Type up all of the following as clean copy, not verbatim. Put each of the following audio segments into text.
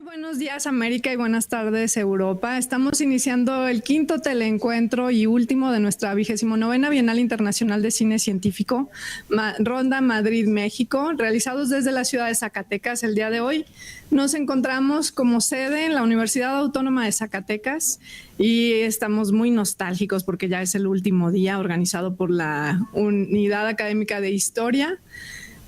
Buenos días, América, y buenas tardes, Europa. Estamos iniciando el quinto teleencuentro y último de nuestra 29ª Bienal Internacional de Cine Científico, Ronda Madrid, México, realizados desde la ciudad de Zacatecas. El día de hoy nos encontramos como sede en la Universidad Autónoma de Zacatecas y estamos muy nostálgicos porque ya es el último día, organizado por la Unidad Académica de Historia.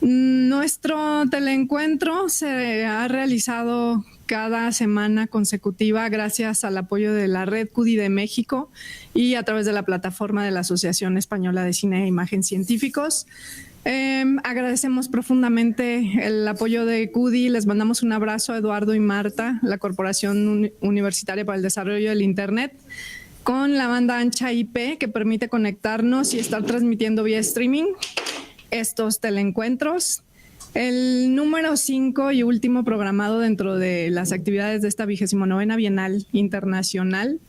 Nuestro teleencuentro se ha realizado cada semana consecutiva gracias al apoyo de la Red CUDI de México y a través de la plataforma de la Asociación Española de Cine e Imagen Científicos. Agradecemos profundamente el apoyo de CUDI. Les mandamos un abrazo a Eduardo y Marta, la Corporación Universitaria para el Desarrollo del Internet, con la banda ancha IP que permite conectarnos y estar transmitiendo vía streaming estos teleencuentros. El número 5 y último programado dentro de las actividades de esta 29ª Bienal Internacional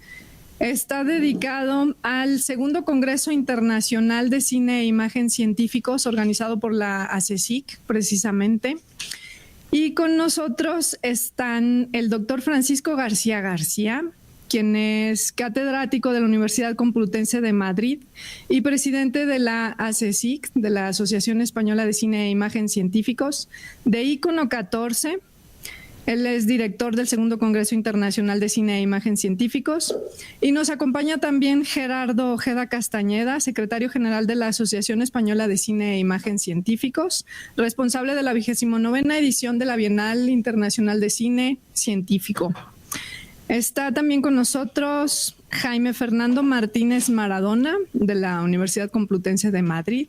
está dedicado al segundo Congreso Internacional de Cine e Imagen Científicos, organizado por la ACECIC, precisamente. Y con nosotros están el doctor Francisco García García, quien es catedrático de la Universidad Complutense de Madrid y presidente de la ACECIC, de la Asociación Española de Cine e Imagen Científicos, de Icono 14. Él es director del segundo Congreso Internacional de Cine e Imagen Científicos. Y nos acompaña también Gerardo Ojeda Castañeda, secretario general de la Asociación Española de Cine e Imagen Científicos, responsable de la 29ª edición de la Bienal Internacional de Cine Científico. Está también con nosotros Jaime Fernando Martínez Maradona, de la Universidad Complutense de Madrid.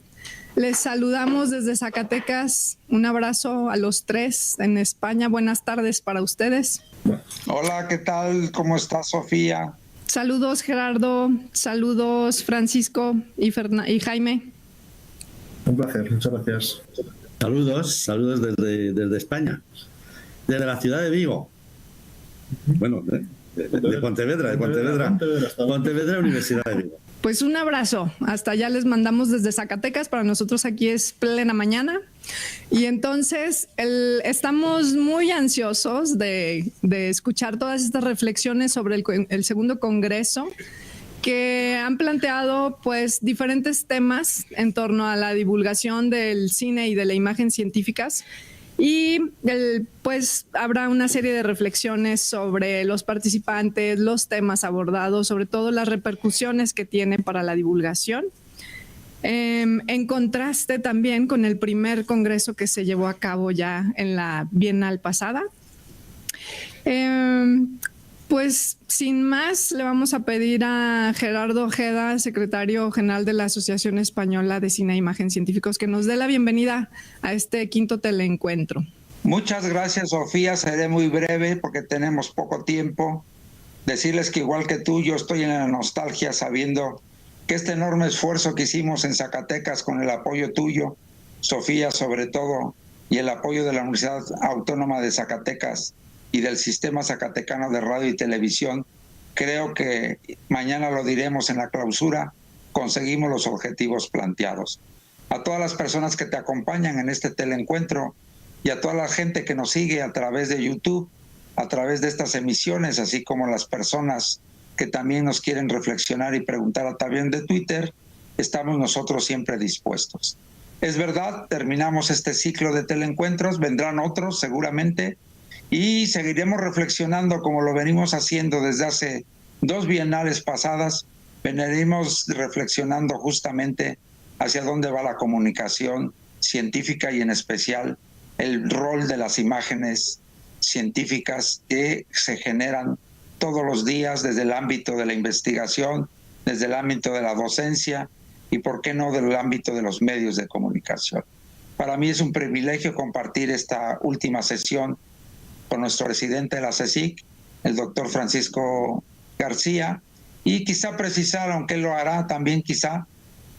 Les saludamos desde Zacatecas. Un abrazo a los tres en España. Buenas tardes para ustedes. Hola, ¿qué tal? ¿Cómo está Sofía? Saludos, Gerardo. Saludos, Francisco y Jaime. Un placer, muchas gracias. Saludos desde España, desde la ciudad de Vigo. Bueno, de Pontevedra, Universidad de Vigo. Pues un abrazo, hasta allá les mandamos desde Zacatecas. Para nosotros aquí es plena mañana y entonces estamos muy ansiosos de escuchar todas estas reflexiones sobre el segundo congreso, que han planteado pues diferentes temas en torno a la divulgación del cine y de la imagen científicas. Y pues habrá una serie de reflexiones sobre los participantes, los temas abordados, sobre todo las repercusiones que tiene para la divulgación. En contraste también con el primer congreso que se llevó a cabo ya en la Bienal pasada. Pues sin más, le vamos a pedir a Gerardo Ojeda, secretario general de la Asociación Española de Cine e Imagen Científicos, que nos dé la bienvenida a este quinto teleencuentro. Muchas gracias, Sofía. Seré muy breve porque tenemos poco tiempo. Decirles que igual que tú, yo estoy en la nostalgia sabiendo que este enorme esfuerzo que hicimos en Zacatecas con el apoyo tuyo, Sofía, sobre todo, y el apoyo de la Universidad Autónoma de Zacatecas y del Sistema Zacatecano de Radio y Televisión, creo que mañana lo diremos en la clausura, conseguimos los objetivos planteados. A todas las personas que te acompañan en este teleencuentro y a toda la gente que nos sigue a través de YouTube, a través de estas emisiones, así como las personas que también nos quieren reflexionar y preguntar a través de Twitter, estamos nosotros siempre dispuestos. Es verdad, terminamos este ciclo de teleencuentros, vendrán otros seguramente, y seguiremos reflexionando como lo venimos haciendo desde hace 2 bienales pasadas. Veniremos reflexionando justamente hacia dónde va la comunicación científica y en especial el rol de las imágenes científicas que se generan todos los días desde el ámbito de la investigación, desde el ámbito de la docencia y, por qué no, del ámbito de los medios de comunicación. Para mí es un privilegio compartir esta última sesión con nuestro presidente de la ACECIC, el doctor Francisco García, y quizá precisar, aunque él lo hará también quizá,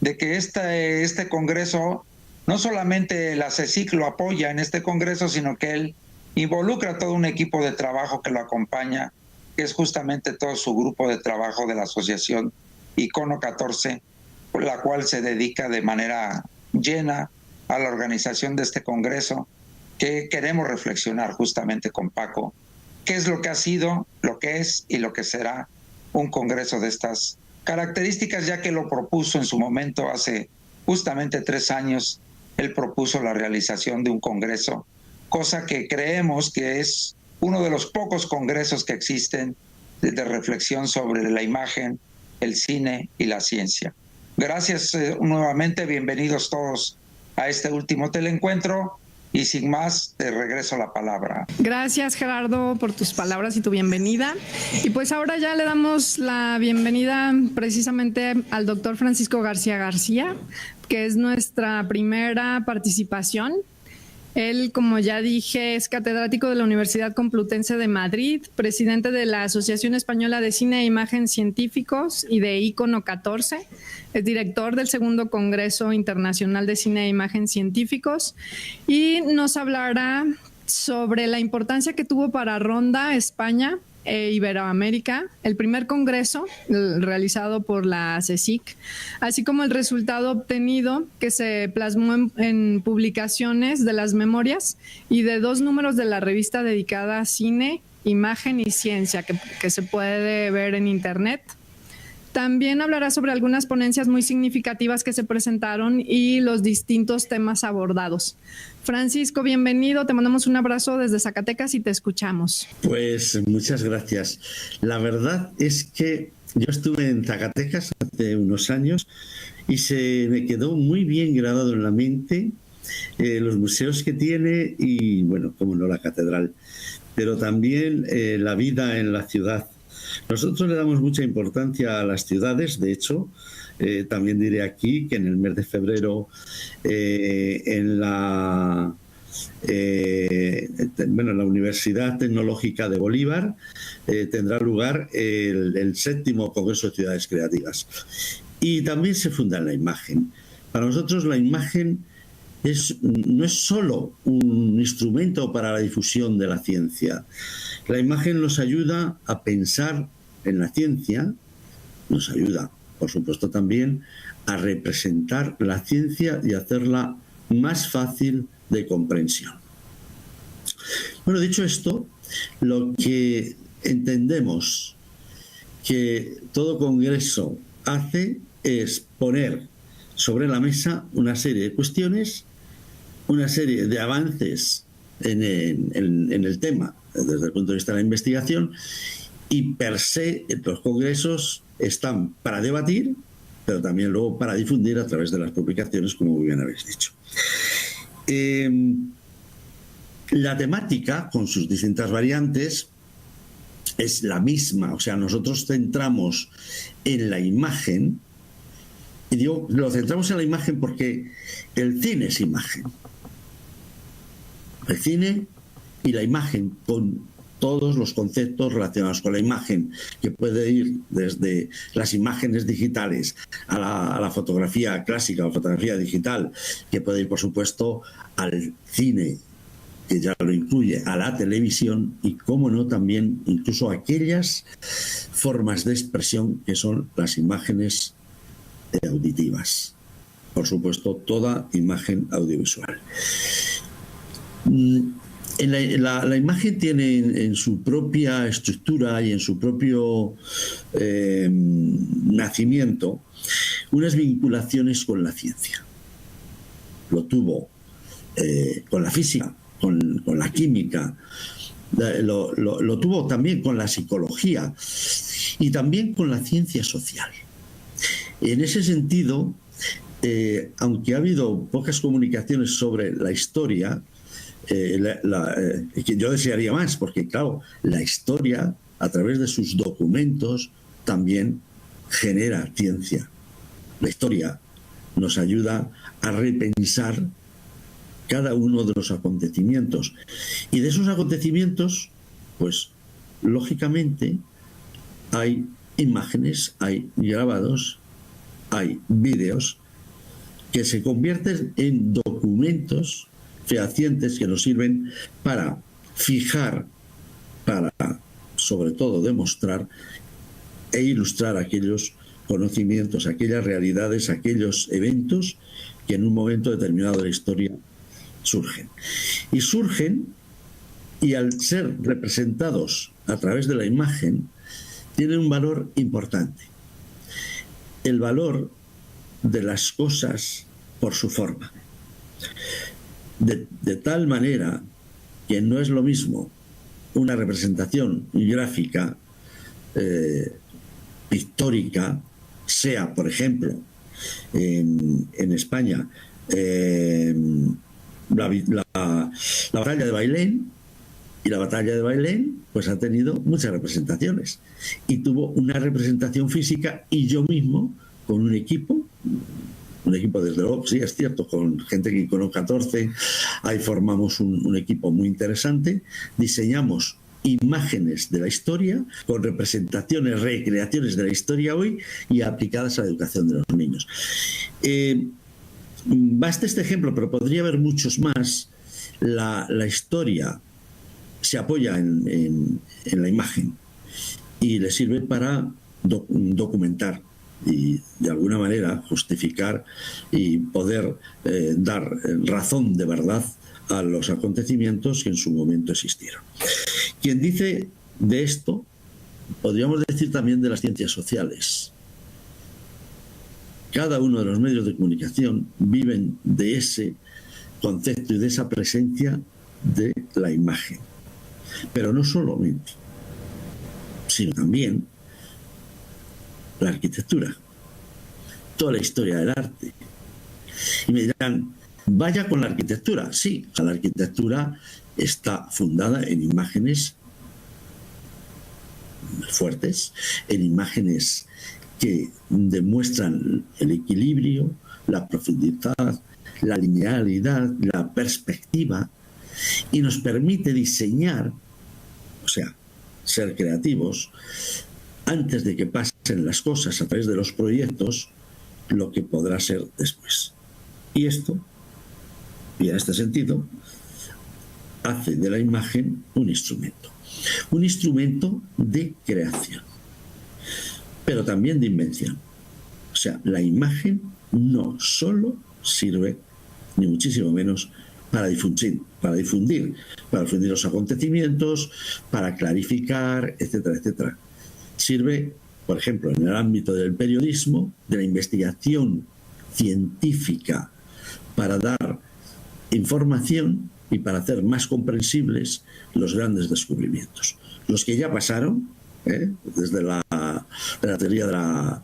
de que este congreso, no solamente la ACECIC lo apoya en este congreso, sino que él involucra a todo un equipo de trabajo que lo acompaña, que es justamente todo su grupo de trabajo de la asociación Icono 14, por la cual se dedica de manera llena a la organización de este congreso, que queremos reflexionar justamente con Paco qué es lo que ha sido, lo que es y lo que será un congreso de estas características, ya que lo propuso en su momento hace justamente 3 años. Él propuso la realización de un congreso, cosa que creemos que es uno de los pocos congresos que existen de reflexión sobre la imagen, el cine y la ciencia. Gracias nuevamente, bienvenidos todos a este último teleencuentro y sin más, te regreso la palabra. Gracias, Gerardo, por tus palabras y tu bienvenida. Y pues ahora ya le damos la bienvenida precisamente al doctor Francisco García García, que es nuestra primera participación. Él, como ya dije, es catedrático de la Universidad Complutense de Madrid, presidente de la Asociación Española de Cine e Imagen Científicos y de Icono 14, es director del Segundo Congreso Internacional de Cine e Imagen Científicos y nos hablará sobre la importancia que tuvo para Ronda, España e Iberoamérica, el primer congreso realizado por la CSIC, así como el resultado obtenido que se plasmó en publicaciones de las memorias y de 2 números de la revista dedicada a cine, imagen y ciencia que se puede ver en internet. También hablará sobre algunas ponencias muy significativas que se presentaron y los distintos temas abordados. Francisco, bienvenido. Te mandamos un abrazo desde Zacatecas y te escuchamos. Pues muchas gracias. La verdad es que yo estuve en Zacatecas hace unos años y se me quedó muy bien grabado en la mente los museos que tiene y, bueno, como no, la catedral, pero también la vida en la ciudad. Nosotros le damos mucha importancia a las ciudades. De hecho, también diré aquí que en el mes de febrero en la Universidad Tecnológica de Bolívar tendrá lugar el 7º Congreso de Ciudades Creativas. Y también se funda en la imagen. Para nosotros la imagen no es solo un instrumento para la difusión de la ciencia. La imagen nos ayuda a pensar en la ciencia, nos ayuda, por supuesto, también a representar la ciencia y hacerla más fácil de comprensión. Bueno, dicho esto, lo que entendemos que todo congreso hace es poner sobre la mesa una serie de cuestiones, una serie de avances en el tema desde el punto de vista de la investigación, y per se los congresos están para debatir, pero también luego para difundir a través de las publicaciones, como muy bien habéis dicho. La temática, con sus distintas variantes, es la misma. O sea, nosotros centramos en la imagen, y digo, lo centramos en la imagen porque el cine es imagen. El cine y la imagen, con todos los conceptos relacionados con la imagen, que puede ir desde las imágenes digitales a la fotografía clásica o fotografía digital, que puede ir, por supuesto, al cine, que ya lo incluye, a la televisión y, cómo no, también incluso aquellas formas de expresión que son las imágenes auditivas. Por supuesto, toda imagen audiovisual. La imagen tiene en su propia estructura y en su propio nacimiento unas vinculaciones con la ciencia. Lo tuvo con la física, con la química, lo tuvo también con la psicología y también con la ciencia social. En ese sentido, aunque ha habido pocas comunicaciones sobre la historia, yo desearía más, porque claro, la historia a través de sus documentos también genera ciencia. La historia nos ayuda a repensar cada uno de los acontecimientos, y de esos acontecimientos, pues lógicamente hay imágenes, hay grabados, hay vídeos que se convierten en documentos fehacientes que nos sirven para fijar, para sobre todo demostrar e ilustrar aquellos conocimientos, aquellas realidades, aquellos eventos que en un momento determinado de la historia surgen. Y surgen Y al ser representados a través de la imagen, tienen un valor importante. El valor de las cosas por su forma. De tal manera que no es lo mismo una representación gráfica pictórica, sea, por ejemplo, en España, la batalla de Bailén, y la batalla de Bailén pues ha tenido muchas representaciones y tuvo una representación física, y yo mismo con un equipo desde luego, sí, es cierto, con gente que con 14, ahí formamos un equipo muy interesante, diseñamos imágenes de la historia con representaciones, recreaciones de la historia hoy y aplicadas a la educación de los niños. Basta este ejemplo, pero podría haber muchos más. La historia se apoya en la imagen y le sirve para documentar y de alguna manera justificar y poder dar razón de verdad a los acontecimientos que en su momento existieron. Quien dice de esto, podríamos decir también de las ciencias sociales. Cada uno de los medios de comunicación viven de ese concepto y de esa presencia de la imagen. Pero no solamente, sino también la arquitectura, toda la historia del arte. Y me dirán, vaya con la arquitectura. Sí, la arquitectura está fundada en imágenes fuertes, en imágenes que demuestran el equilibrio, la profundidad, la linealidad, la perspectiva, y nos permite diseñar, o sea, ser creativos, antes de que pasen las cosas a través de los proyectos, lo que podrá ser después. Y esto, y en este sentido, hace de la imagen un instrumento de creación, pero también de invención. O sea, la imagen no solo sirve, ni muchísimo menos, para difundir los acontecimientos, para clarificar, etcétera, etcétera. Sirve, por ejemplo, en el ámbito del periodismo, de la investigación científica, para dar información y para hacer más comprensibles los grandes descubrimientos. Los que ya pasaron, desde la teoría de la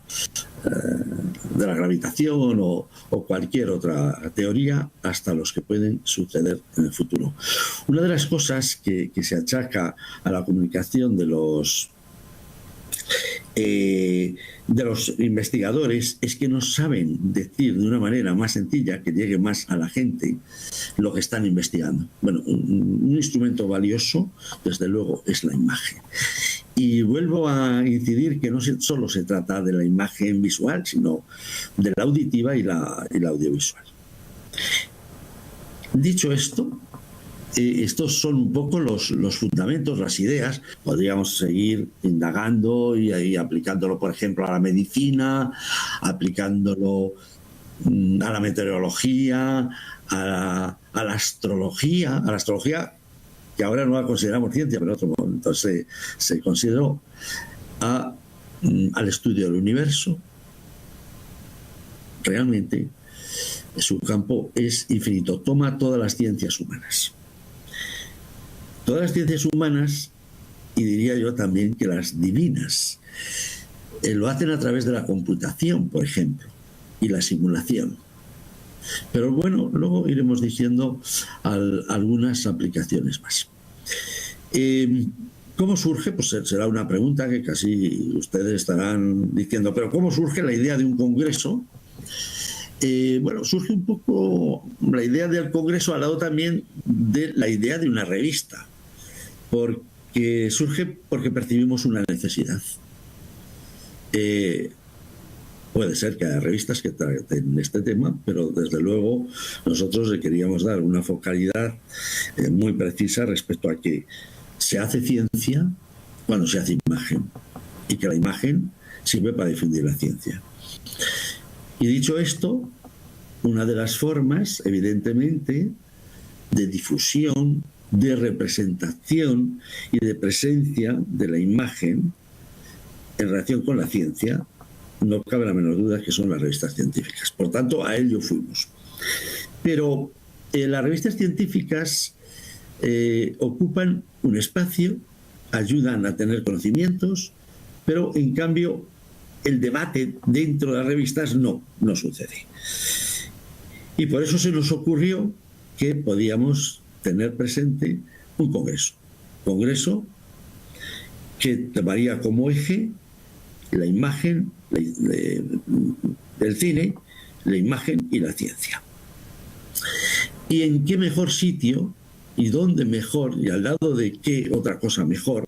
gravitación o cualquier otra teoría, hasta los que pueden suceder en el futuro. Una de las cosas que se achaca a la comunicación de los investigadores es que no saben decir de una manera más sencilla, que llegue más a la gente, lo que están investigando. Bueno, un instrumento valioso, desde luego, es la imagen. Y vuelvo a incidir que no solo se trata de la imagen visual, sino de la auditiva y la audiovisual. Dicho esto, estos son un poco los fundamentos, las ideas. Podríamos seguir indagando y aplicándolo, por ejemplo, a la medicina, aplicándolo a la meteorología, a la astrología, que ahora no la consideramos ciencia, pero en otro momento se consideró, al estudio del universo. Realmente su campo es infinito, toma todas las ciencias humanas. Todas las ciencias humanas, y diría yo también que las divinas, lo hacen a través de la computación, por ejemplo, y la simulación. Pero bueno, luego iremos diciendo algunas aplicaciones más. ¿Cómo surge? Pues será una pregunta que casi ustedes estarán diciendo, pero ¿cómo surge la idea de un congreso? Bueno, surge un poco la idea del congreso al lado también de la idea de una revista, porque surge porque percibimos una necesidad. Puede ser que haya revistas que traten este tema, pero desde luego nosotros le queríamos dar una focalidad muy precisa respecto a que se hace ciencia cuando se hace imagen, y que la imagen sirve para difundir la ciencia. Y dicho esto, una de las formas, evidentemente, de difusión de representación y de presencia de la imagen en relación con la ciencia, no cabe la menor duda que son las revistas científicas. Por tanto, a ello fuimos. Pero las revistas científicas ocupan un espacio, ayudan a tener conocimientos, pero en cambio el debate dentro de las revistas no sucede. Y por eso se nos ocurrió que podíamos tener presente un congreso que tomaría como eje la imagen, el cine, la imagen y la ciencia. ¿Y en qué mejor sitio y dónde mejor y al lado de qué otra cosa mejor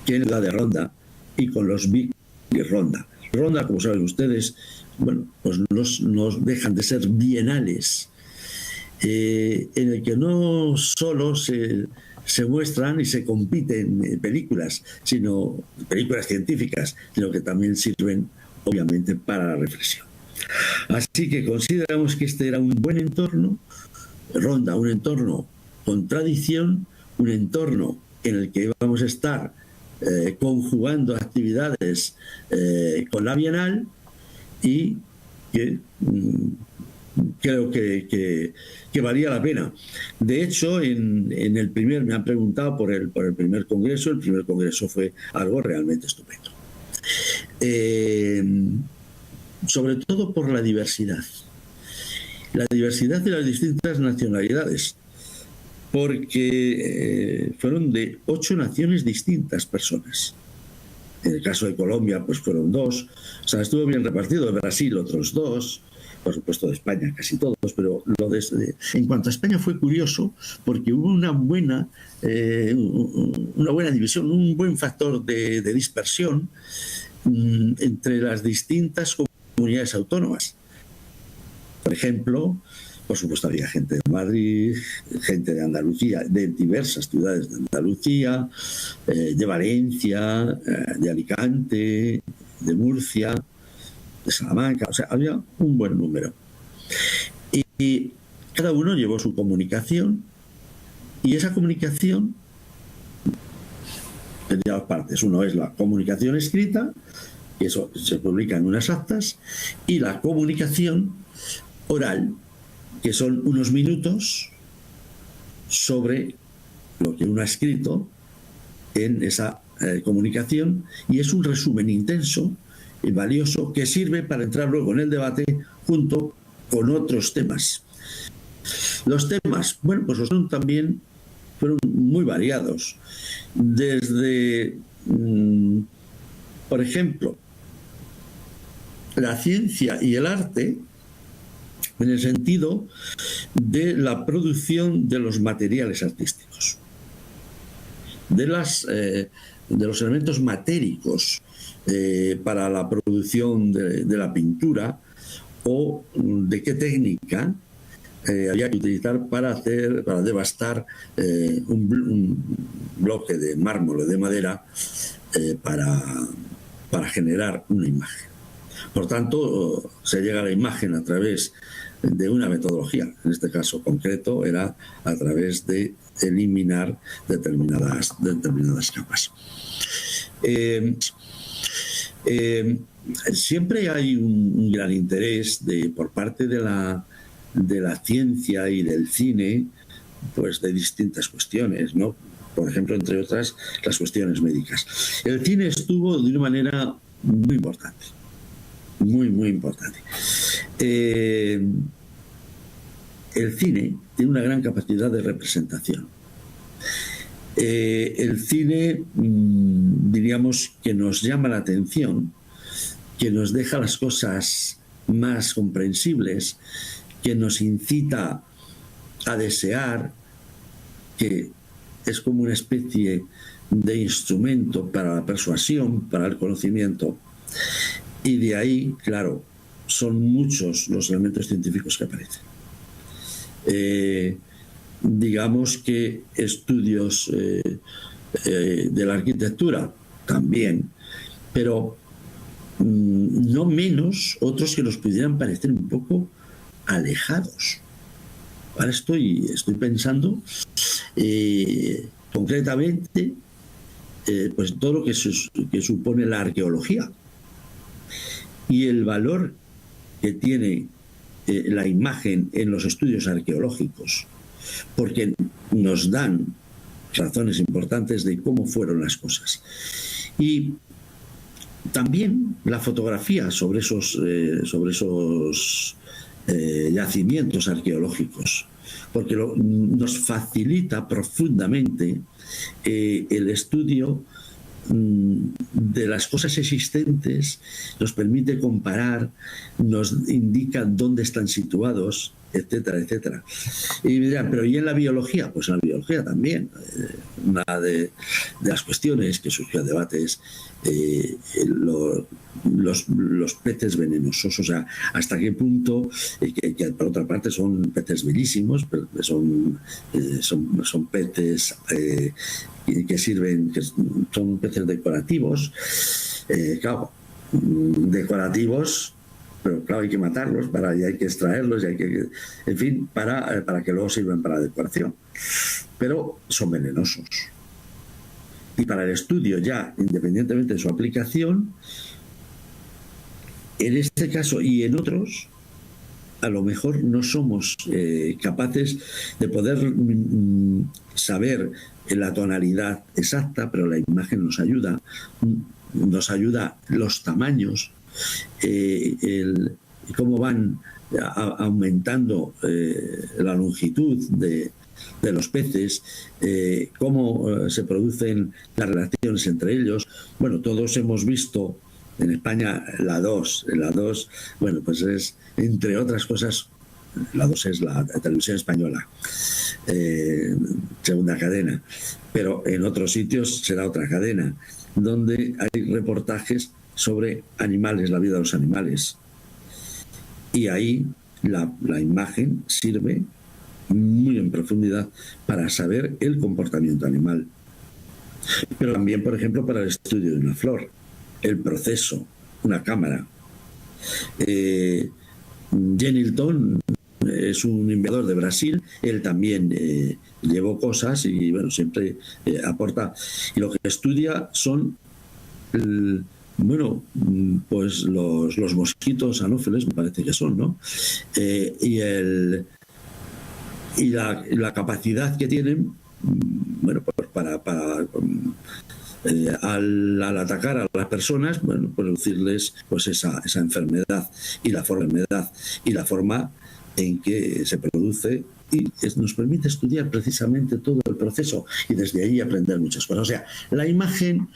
que en la de Ronda y con los Big y Ronda? Ronda, como saben ustedes, bueno, pues nos dejan de ser bienales en el que no solo se muestran y se compiten películas, sino películas científicas, sino que también sirven, obviamente, para la reflexión. Así que consideramos que este era un buen entorno, Ronda, un entorno con tradición, un entorno en el que vamos a estar conjugando actividades con la Bienal y que creo que valía la pena. De hecho, en el primer, me han preguntado por el primer congreso. El primer congreso fue algo realmente estupendo. Sobre todo por la diversidad de las distintas nacionalidades, porque fueron de 8 naciones distintas personas. En el caso de Colombia, pues fueron 2. O sea, estuvo bien repartido. De Brasil, otros 2. Por supuesto, de España, casi todos. Pero en cuanto a España fue curioso, porque hubo una buena división, un buen factor de dispersión entre las distintas comunidades autónomas. Por ejemplo, por supuesto, había gente de Madrid, gente de Andalucía, de diversas ciudades de Andalucía, de Valencia, de Alicante, de Murcia, de Salamanca. O sea, había un buen número. Y cada uno llevó su comunicación, y esa comunicación tenía 2 partes. Uno es la comunicación escrita, que eso se publica en unas actas, y la comunicación oral, que son unos minutos sobre lo que uno ha escrito en esa comunicación, y es un resumen intenso y valioso que sirve para entrar luego en el debate junto con otros temas. Los temas, bueno, pues fueron muy variados. Desde, por ejemplo, la ciencia y el arte, en el sentido de la producción de los materiales artísticos, de los elementos matéricos para la producción de la pintura, o de qué técnica había que utilizar para devastar un bloque de mármol o de madera para generar una imagen. Por tanto, se llega a la imagen a través de una metodología. En este caso concreto era a través de eliminar determinadas capas. Siempre hay un gran interés por parte de la ciencia y del cine, pues de distintas cuestiones, ¿no? Por ejemplo, entre otras, las cuestiones médicas. El cine estuvo de una manera muy importante. Muy importante. El cine tiene una gran capacidad de representación. El cine, diríamos, que nos llama la atención, que nos deja las cosas más comprensibles, que nos incita a desear, que es como una especie de instrumento para la persuasión, para el conocimiento. Y de ahí, claro, son muchos los elementos científicos que aparecen. Digamos que estudios de la arquitectura también, pero no menos otros que nos pudieran parecer un poco alejados. Ahora estoy pensando concretamente, pues todo lo que supone la arqueología y el valor que tiene la imagen en los estudios arqueológicos, porque nos dan razones importantes de cómo fueron las cosas. Y también la fotografía sobre esos yacimientos arqueológicos, porque nos facilita profundamente el estudio de las cosas existentes, nos permite comparar, nos indica dónde están situados, etcétera, etcétera. Y me dirán, ¿pero y en la biología? Pues en la biología también. Una de las cuestiones que surgió a debate es los peces venenosos, o sea, hasta qué punto, que por otra parte son peces bellísimos, pero son peces que sirven, que son peces decorativos, claro, decorativos, pero claro, hay que matarlos y hay que extraerlos, y hay que, en fin, para que luego sirvan para la decoración. Pero son venenosos. Y para el estudio ya, independientemente de su aplicación, en este caso y en otros, a lo mejor no somos capaces de poder saber la tonalidad exacta, pero la imagen nos ayuda los tamaños, cómo van aumentando la longitud de los peces, cómo se producen las relaciones entre ellos. Bueno, todos hemos visto en España la 2. La 2, bueno, pues es, entre otras cosas, la 2 es la televisión española, segunda cadena, pero en otros sitios será otra cadena, donde hay reportajes sobre animales, la vida de los animales. Y ahí la imagen sirve muy en profundidad para saber el comportamiento animal. Pero también, por ejemplo, para el estudio de una flor, el proceso, una cámara. Genilton es un investigador de Brasil, él también llevó cosas y bueno, siempre aporta. Y lo que estudia son pues los mosquitos anófeles, me parece que son, ¿no? Y la capacidad que tienen, bueno, pues para al atacar a las personas, bueno, producirles pues esa enfermedad y la forma en que se produce, y nos permite estudiar precisamente todo el proceso y desde ahí aprender muchas cosas. O sea, la imagen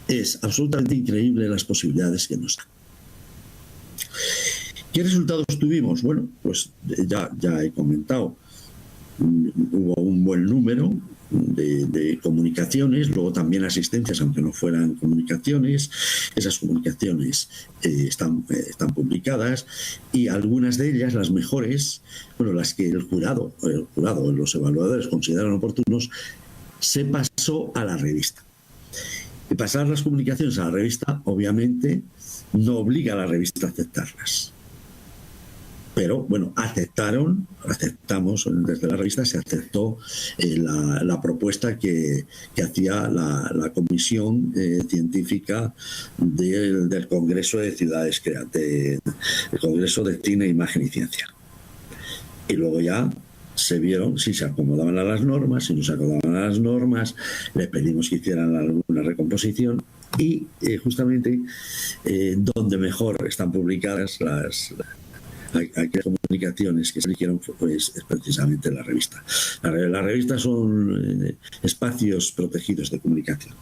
es absolutamente increíble las posibilidades que nos da. ¿Qué resultados tuvimos? Bueno, pues ya he comentado, hubo un buen número de comunicaciones, luego también asistencias, aunque no fueran comunicaciones. Esas comunicaciones están publicadas, y algunas de ellas, las mejores, bueno, las que el jurado, los evaluadores consideran oportunos, se pasó a la revista. Y pasar las comunicaciones a la revista, obviamente, no obliga a la revista a aceptarlas. Pero, bueno, aceptamos, desde la revista se aceptó la propuesta que hacía la comisión científica del Congreso de Ciudades Creativas, el Congreso de Cine, Imagen y Ciencia. Y luego ya se vieron si se acomodaban a las normas, si no se acomodaban a las normas, les pedimos que hicieran alguna recomposición, y justamente donde mejor están publicadas aquellas comunicaciones que se eligieron, pues es precisamente la revista. Las revistas son espacios protegidos de comunicación,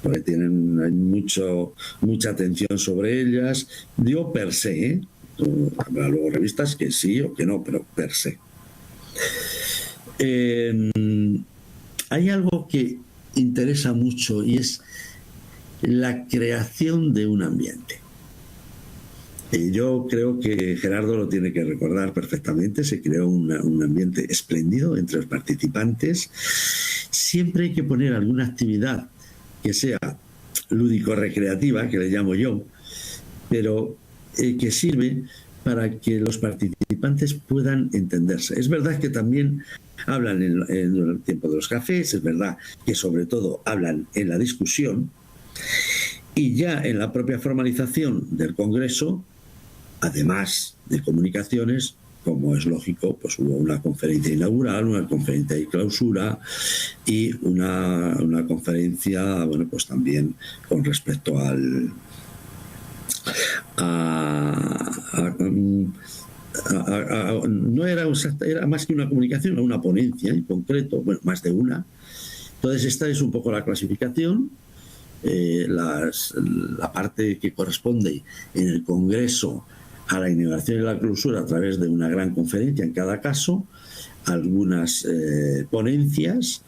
porque hay mucha atención sobre ellas. Digo per se, habrá luego revistas que sí o que no, pero per se. Hay algo que interesa mucho, y es la creación de un ambiente. Yo creo que Gerardo lo tiene que recordar perfectamente. Se creó un ambiente espléndido entre los participantes. Siempre hay que poner alguna actividad que sea lúdico-recreativa, que le llamo yo, pero que sirve para que los participantes puedan entenderse. Es verdad que también Hablan en el tiempo de los cafés, es verdad que sobre todo hablan en la discusión, y ya en la propia formalización del Congreso, además de comunicaciones, como es lógico, pues hubo una conferencia inaugural, una conferencia de clausura y una conferencia, bueno, pues también con respecto no era exacta, era más que una comunicación, era una ponencia en concreto, bueno, más de una. Entonces esta es un poco la clasificación. La parte que corresponde en el Congreso a la inauguración y la clausura a través de una gran conferencia en cada caso, algunas ponencias,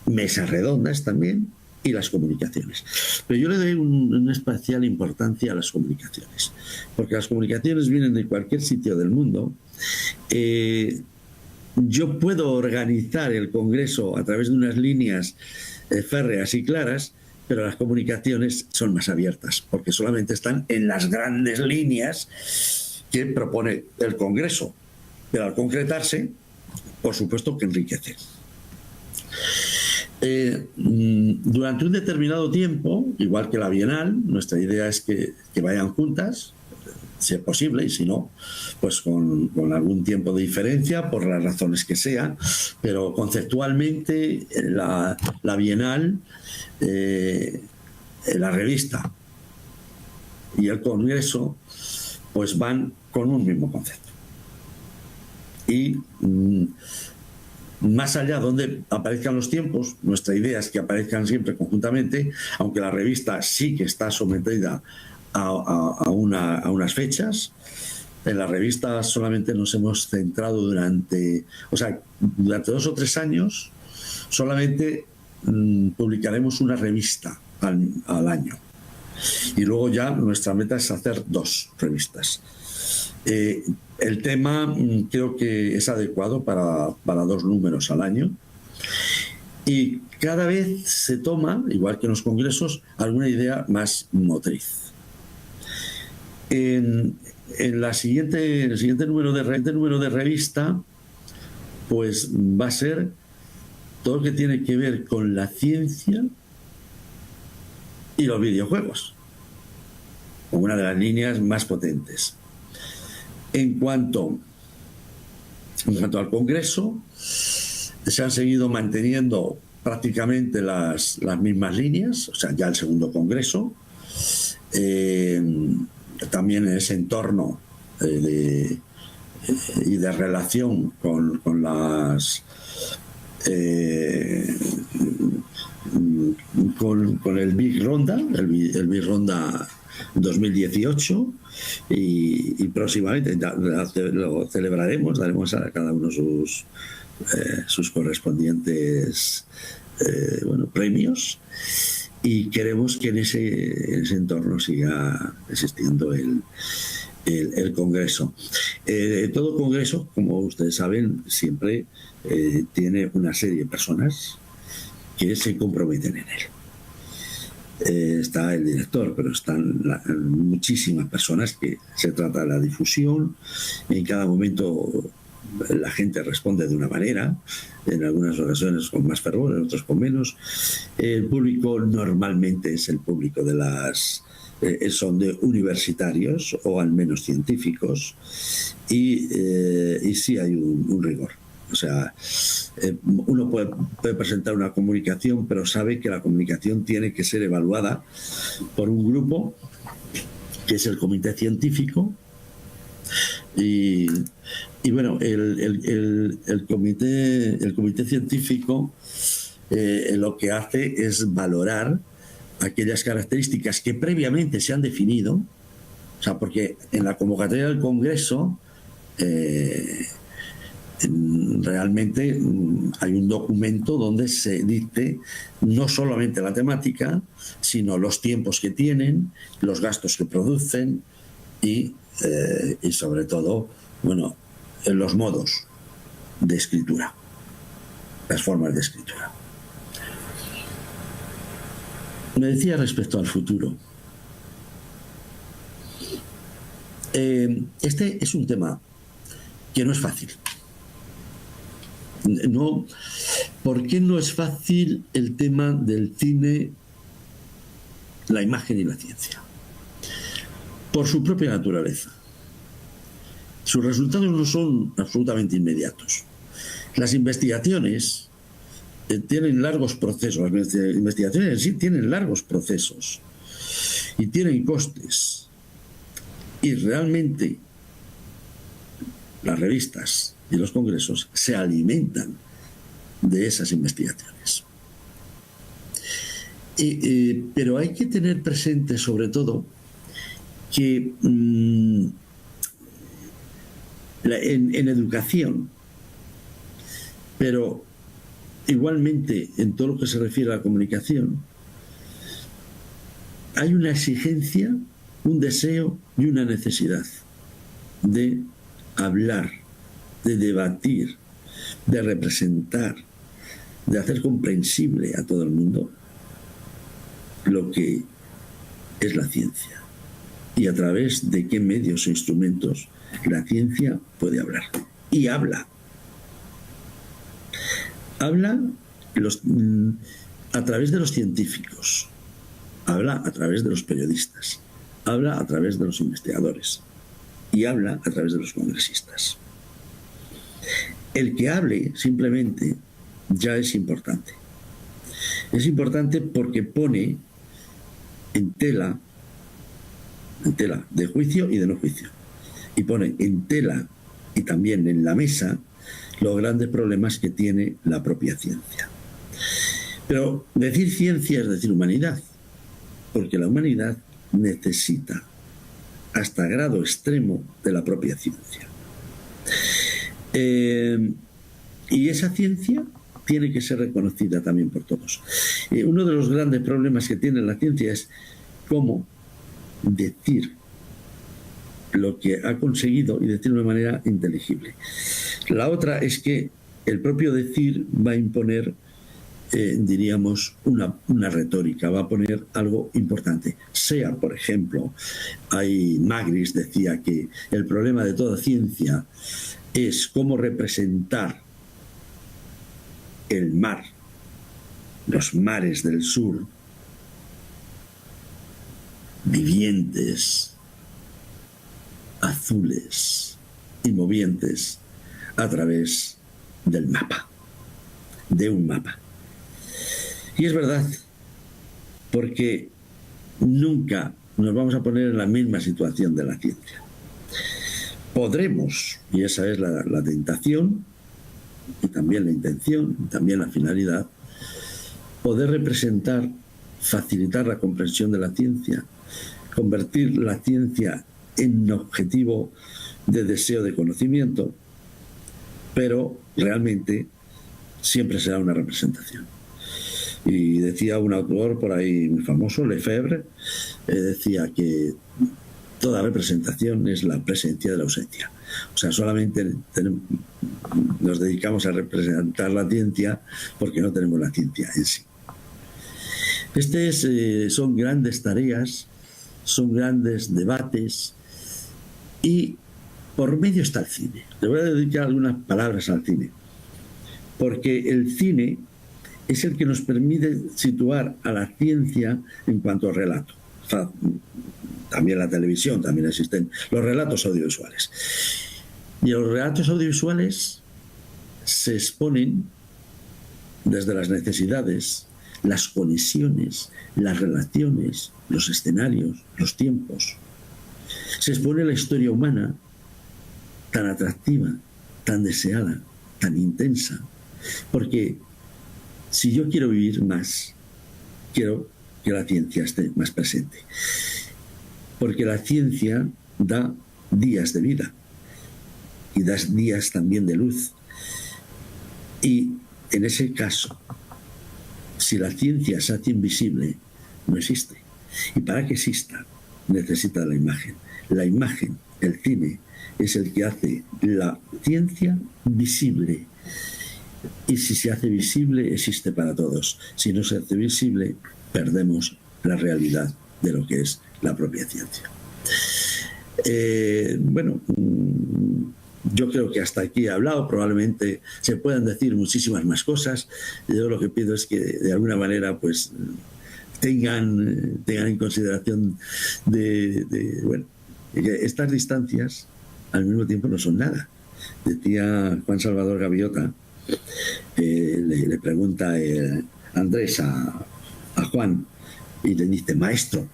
mesas redondas también, y las comunicaciones. Pero yo le doy una especial importancia a las comunicaciones, porque las comunicaciones vienen de cualquier sitio del mundo. Yo puedo organizar el Congreso a través de unas líneas férreas y claras, pero las comunicaciones son más abiertas, porque solamente están en las grandes líneas que propone el Congreso. Pero al concretarse, por supuesto que enriquece. Durante un determinado tiempo, igual que la Bienal, nuestra idea es que vayan juntas, si es posible, y si no, pues con algún tiempo de diferencia, por las razones que sean, pero conceptualmente la Bienal, la revista y el Congreso pues van con un mismo concepto. Y más allá donde aparezcan los tiempos, nuestra idea es que aparezcan siempre conjuntamente, aunque la revista sí que está sometida a unas fechas. En la revista solamente nos hemos centrado durante 2 o 3 años, solamente publicaremos una revista al año. Y luego ya nuestra meta es hacer 2 revistas. El tema creo que es adecuado para 2 números al año. Y cada vez se toma, igual que en los congresos, alguna idea más motriz. En el siguiente número de revista, pues va a ser todo lo que tiene que ver con la ciencia y los videojuegos, como una de las líneas más potentes. En cuanto al Congreso, se han seguido manteniendo prácticamente las mismas líneas, o sea, ya el segundo Congreso, también en ese entorno y de relación con el Big Ronda, el Big Ronda 2018, y próximamente lo celebraremos, daremos a cada uno sus correspondientes premios, y queremos que en ese entorno siga existiendo el Congreso. Todo Congreso, como ustedes saben, siempre tiene una serie de personas que se comprometen en él. Está el director, pero están muchísimas personas que se trata de la difusión. En cada momento la gente responde de una manera, en algunas ocasiones con más fervor, en otras con menos. El público normalmente es el público son de universitarios o al menos científicos, y sí hay un rigor. O sea, uno puede presentar una comunicación, pero sabe que la comunicación tiene que ser evaluada por un grupo que es el comité científico, y bueno, el comité científico lo que hace es valorar aquellas características que previamente se han definido, o sea, porque en la convocatoria del Congreso realmente hay un documento donde se dice no solamente la temática, sino los tiempos que tienen, los gastos que producen y sobre todo, bueno, los modos de escritura, las formas de escritura. Me decía respecto al futuro. Este es un tema que no es fácil. No, ¿por qué no es fácil el tema del cine, la imagen y la ciencia? Por su propia naturaleza. Sus resultados no son absolutamente inmediatos. Las investigaciones tienen largos procesos, las investigaciones en sí tienen largos procesos y tienen costes. Y realmente las revistas y los congresos se alimentan de esas investigaciones. Pero hay que tener presente sobre todo que en educación, pero igualmente en todo lo que se refiere a la comunicación, hay una exigencia, un deseo y una necesidad de hablar, de debatir, de representar, de hacer comprensible a todo el mundo lo que es la ciencia y a través de qué medios e instrumentos la ciencia puede hablar. Y habla. Habla a través de los científicos, habla a través de los periodistas, habla a través de los investigadores y habla a través de los congresistas. El que hable simplemente ya es importante. Es importante porque pone en tela de juicio y de no juicio. Y pone en tela y también en la mesa los grandes problemas que tiene la propia ciencia. Pero decir ciencia es decir humanidad, porque la humanidad necesita hasta grado extremo de la propia ciencia. Y esa ciencia tiene que ser reconocida también por todos. Uno de los grandes problemas que tiene la ciencia es cómo decir lo que ha conseguido y decirlo de manera inteligible. La otra es que el propio decir va a imponer, diríamos, una retórica, va a poner algo importante. Sea, por ejemplo, Magris decía que el problema de toda ciencia es cómo representar el mar, los mares del sur, vivientes, azules y movientes a través del mapa, de un mapa. Y es verdad, porque nunca nos vamos a poner en la misma situación de la ciencia. Podremos, y esa es la tentación, y también la intención, y también la finalidad, poder representar, facilitar la comprensión de la ciencia, convertir la ciencia en objetivo de deseo de conocimiento, pero realmente siempre será una representación. Y decía un autor por ahí muy famoso, Lefebvre, decía que toda representación es la presencia de la ausencia. O sea, solamente nos dedicamos a representar la ciencia porque no tenemos la ciencia en sí. Son grandes tareas, son grandes debates y por medio está el cine. Le voy a dedicar algunas palabras al cine, porque el cine es el que nos permite situar a la ciencia en cuanto a relato. También la televisión, también existen los relatos audiovisuales. Y los relatos audiovisuales se exponen desde las necesidades, las conexiones, las relaciones, los escenarios, los tiempos. Se expone la historia humana tan atractiva, tan deseada, tan intensa. Porque si yo quiero vivir más, quiero que la ciencia esté más presente. Porque la ciencia da días de vida y da días también de luz. Y en ese caso, si la ciencia se hace invisible, no existe. Y para que exista, necesita la imagen. La imagen, el cine, es el que hace la ciencia visible. Y si se hace visible, existe para todos. Si no se hace visible, perdemos la realidad de lo que es la propia ciencia. yo creo que hasta aquí he hablado, probablemente se puedan decir muchísimas más cosas. Yo lo que pido es que de alguna manera pues tengan en consideración bueno, que estas distancias al mismo tiempo no son nada. Decía Juan Salvador Gaviota, le pregunta Andrés a Juan y le dice: maestro,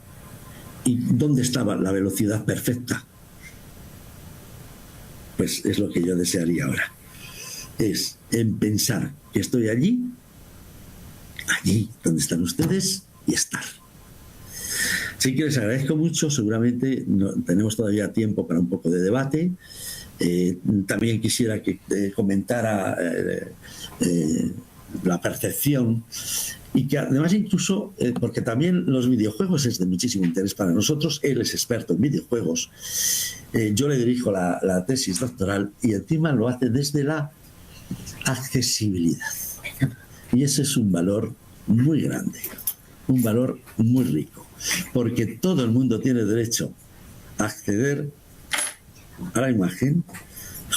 ¿y dónde estaba la velocidad perfecta? Pues es lo que yo desearía ahora, es en pensar que estoy allí donde están ustedes, y estar. Así que les agradezco mucho. Seguramente tenemos todavía tiempo para un poco de debate. También quisiera que comentara la percepción, y que además incluso, porque también los videojuegos es de muchísimo interés para nosotros. Él es experto en videojuegos, yo le dirijo la tesis doctoral, y encima lo hace desde la accesibilidad, y ese es un valor muy grande, un valor muy rico, porque todo el mundo tiene derecho a acceder a la imagen,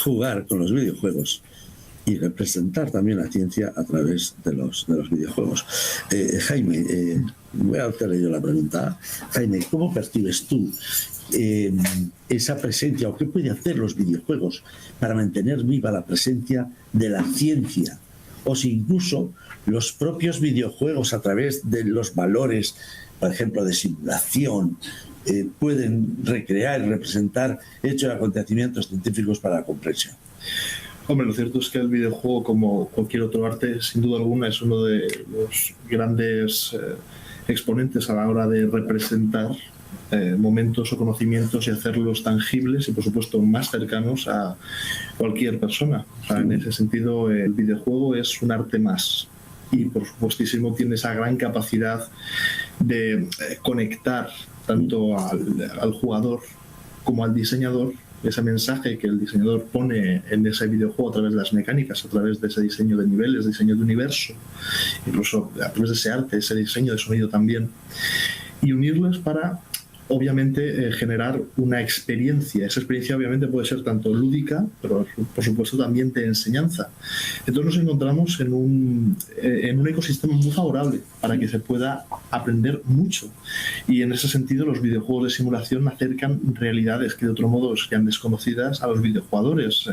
jugar con los videojuegos y representar también la ciencia a través de los videojuegos. Jaime, voy a hacerle yo la pregunta. Jaime, ¿cómo percibes tú esa presencia, o qué puede hacer los videojuegos para mantener viva la presencia de la ciencia? O si incluso los propios videojuegos, a través de los valores, por ejemplo, de simulación, pueden recrear y representar hechos y acontecimientos científicos para la comprensión. Hombre, lo cierto es que el videojuego, como cualquier otro arte, sin duda alguna es uno de los grandes exponentes a la hora de representar momentos o conocimientos y hacerlos tangibles y, por supuesto, más cercanos a cualquier persona. O sea, en ese sentido, el videojuego es un arte más, y por supuestísimo tiene esa gran capacidad de conectar tanto al jugador como al diseñador. Ese mensaje que el diseñador pone en ese videojuego a través de las mecánicas, a través de ese diseño de niveles, diseño de universo, incluso a través de ese arte, ese diseño de sonido también, y unirlos para, obviamente, generar una experiencia. Esa experiencia obviamente puede ser tanto lúdica, pero por supuesto también de enseñanza. Entonces nos encontramos en un ecosistema muy favorable para que se pueda aprender mucho, y en ese sentido los videojuegos de simulación acercan realidades que de otro modo serían desconocidas a los videojugadores.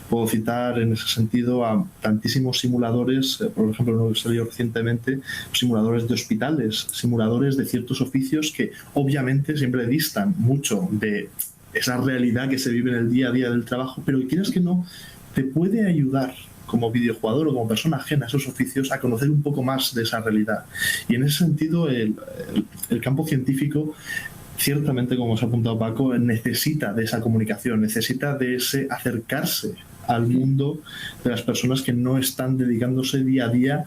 Puedo citar en ese sentido a tantísimos simuladores, por ejemplo, no salió recientemente, simuladores de hospitales, simuladores de ciertos oficios que obviamente siempre distan mucho de esa realidad que se vive en el día a día del trabajo, pero que quieras que no, te puede ayudar como videojugador o como persona ajena a esos oficios a conocer un poco más de esa realidad. Y en ese sentido el campo científico, ciertamente, como os ha apuntado Paco, necesita de esa comunicación, necesita de ese acercarse al mundo de las personas que no están dedicándose día a día,